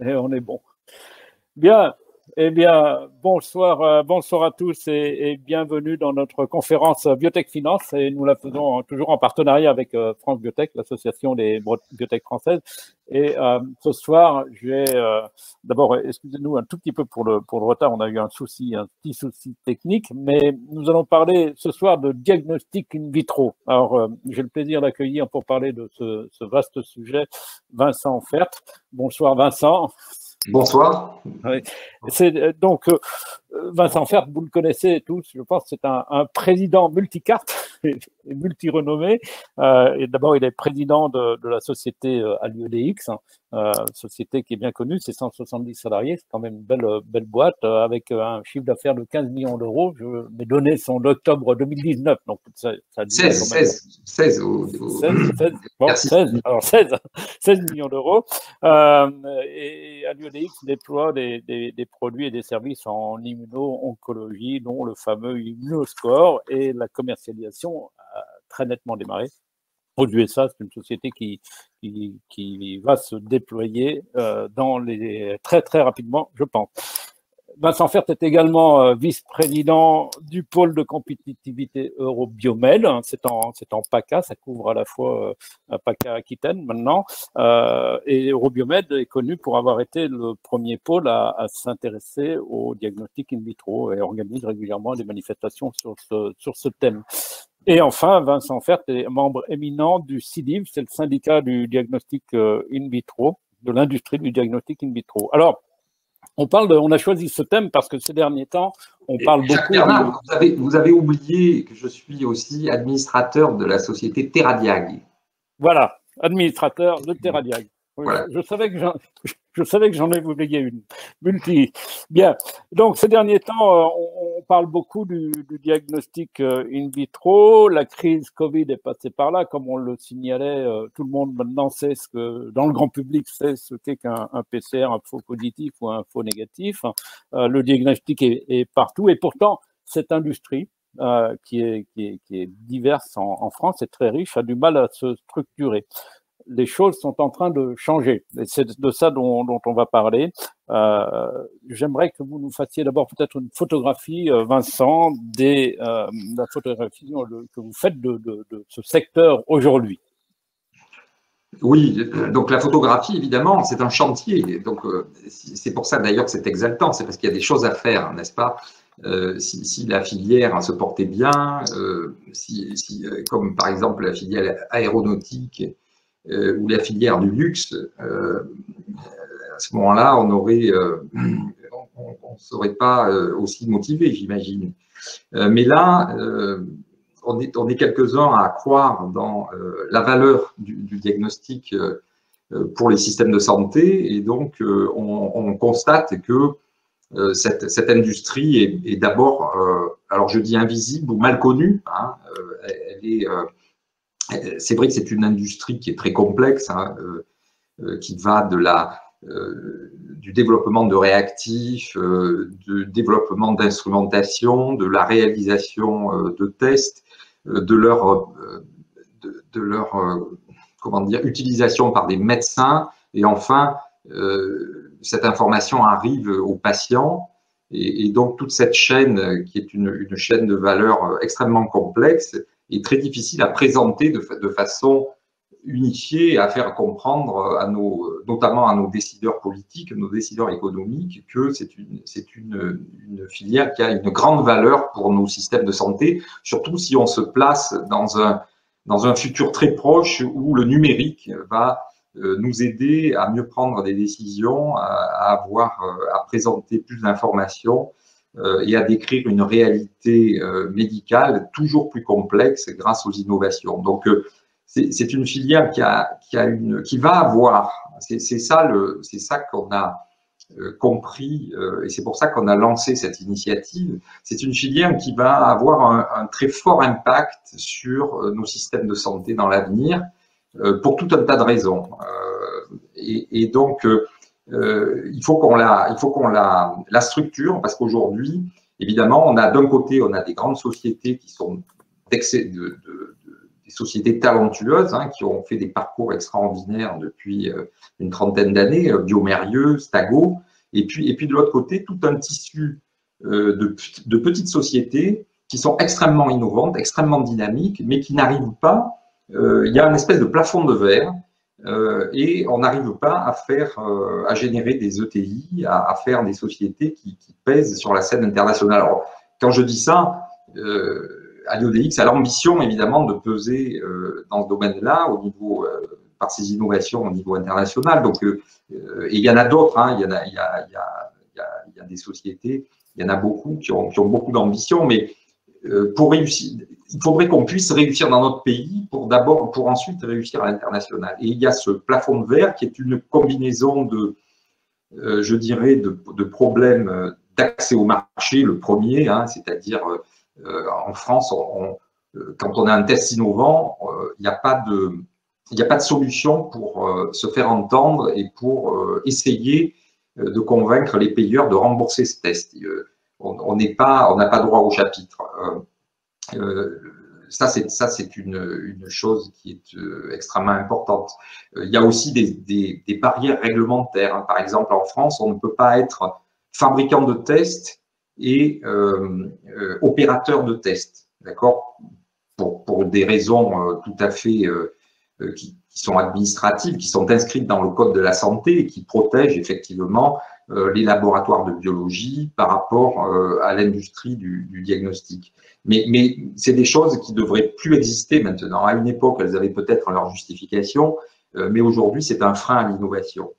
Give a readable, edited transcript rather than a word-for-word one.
Et on est bon. Bien. Eh bien, bonsoir à tous et bienvenue dans notre conférence Biotech Finance. Et nous la faisons toujours en partenariat avec France Biotech, l'association des biotech françaises. Et ce soir, d'abord, excusez-nous un tout petit peu pour le retard, on a eu un petit souci technique, mais nous allons parler ce soir de diagnostic in vitro. Alors, j'ai le plaisir d'accueillir pour parler de ce vaste sujet Vincent Fert. Bonsoir Vincent. Bonsoir. Oui. Donc, Vincent Fert, vous le connaissez tous, je pense, c'est un président multicarte et multi-renommé. Et d'abord, il est président de la société AllieuDX, société qui est bien connue, c'est 170 salariés, c'est quand même une belle boîte, avec un chiffre d'affaires de 15 millions d'euros. Mes données sont d'octobre 2019, donc ça 16 millions d'euros. Et AllieuDX déploie des produits et des services en immuno-oncologie, dont le fameux Immunoscore, et la commercialisation a très nettement démarré. Aux USA, c'est une société qui va se déployer très très rapidement, je pense. Vincent Fert est également vice-président du pôle de compétitivité Eurobiomed. C'est en PACA, ça couvre à la fois PACA Aquitaine maintenant. Et Eurobiomed est connu pour avoir été le premier pôle à s'intéresser au diagnostic in vitro et organise régulièrement des manifestations sur ce thème. Et enfin, Vincent Fert est membre éminent du CIDIV, c'est le syndicat du diagnostic in vitro, de l'industrie du diagnostic in vitro. Alors, on a choisi ce thème parce que ces derniers temps, on parle Jacques beaucoup. Bernard, vous avez oublié que je suis aussi administrateur de la société TerraDiag. Voilà, administrateur de TerraDiag. Voilà. Je savais que j'en ai oublié une. Bien. Donc, ces derniers temps, on parle beaucoup du diagnostic in vitro. La crise Covid est passée par là. Comme on le signalait, tout le monde maintenant sait dans le grand public sait ce qu'est qu'un PCR, un faux positif ou un faux négatif. Le diagnostic est partout. Et pourtant, cette industrie, qui est diverse en France, est très riche, a du mal à se structurer. Les choses sont en train de changer. Et c'est de ça dont on va parler. J'aimerais que vous nous fassiez d'abord peut-être une photographie, Vincent, la photographie que vous faites de ce secteur aujourd'hui. Oui, donc la photographie, évidemment, c'est un chantier. Donc, c'est pour ça d'ailleurs que c'est exaltant. C'est parce qu'il y a des choses à faire, n'est-ce pas? Si la filière se portait bien, comme par exemple la filière aéronautique, ou la filière du luxe, à ce moment-là, on serait pas aussi motivé, j'imagine. Mais là, on est quelques-uns à croire dans la valeur du diagnostic pour les systèmes de santé, et donc on constate que cette industrie est d'abord, alors je dis invisible ou mal connue, hein, c'est vrai que c'est une industrie qui est très complexe, hein, qui va du développement de réactifs, du développement d'instrumentation, de la réalisation de tests, de leur comment dire, utilisation par des médecins, et enfin, cette information arrive aux patients. Et donc, toute cette chaîne, qui est une chaîne de valeur extrêmement complexe, est très difficile à présenter de façon unifiée, à faire comprendre notamment à nos décideurs politiques, nos décideurs économiques, que c'est une filière qui a une grande valeur pour nos systèmes de santé, surtout si on se place dans un futur très proche où le numérique va nous aider à mieux prendre des décisions, à présenter plus d'informations et à décrire une réalité médicale toujours plus complexe grâce aux innovations. Donc, c'est une filière qui va avoir, c'est ça qu'on a compris, et c'est pour ça qu'on a lancé cette initiative. C'est une filière qui va avoir un très fort impact sur nos systèmes de santé dans l'avenir, pour tout un tas de raisons. Et donc, il faut qu'on la structure, parce qu'aujourd'hui, évidemment, d'un côté, on a des grandes sociétés qui sont sociétés talentueuses hein, qui ont fait des parcours extraordinaires depuis une trentaine d'années, Biomérieux, Stago, et puis de l'autre côté, tout un tissu de petites sociétés qui sont extrêmement innovantes, extrêmement dynamiques, mais qui n'arrivent pas, il y a une espèce de plafond de verre, et on n'arrive pas à générer des ETI, à faire des sociétés qui pèsent sur la scène internationale. Alors, quand je dis ça, AlioDX a l'ambition évidemment de peser dans ce domaine-là au niveau par ses innovations au niveau international. Donc, et il y en a d'autres. Hein, il y a des sociétés, il y en a beaucoup qui ont beaucoup d'ambition, mais pour réussir, il faudrait qu'on puisse réussir dans notre pays pour ensuite réussir à l'international. Et il y a ce plafond de verre qui est une combinaison je dirais, de problèmes d'accès au marché, le premier, hein, c'est-à-dire en France, quand on a un test innovant, il n'y a pas de solution pour se faire entendre et pour essayer de convaincre les payeurs de rembourser ce test. On n'a pas droit au chapitre. Ça, c'est une chose qui est extrêmement importante. Il y a aussi des barrières réglementaires. Par exemple, en France, on ne peut pas être fabricant de tests et opérateur de tests, d'accord, pour des raisons tout à fait qui sont administratives, qui sont inscrites dans le Code de la santé et qui protègent effectivement les laboratoires de biologie par rapport à l'industrie du diagnostic. Mais c'est des choses qui ne devraient plus exister maintenant. À une époque, elles avaient peut-être leur justification, mais aujourd'hui, c'est un frein à l'innovation.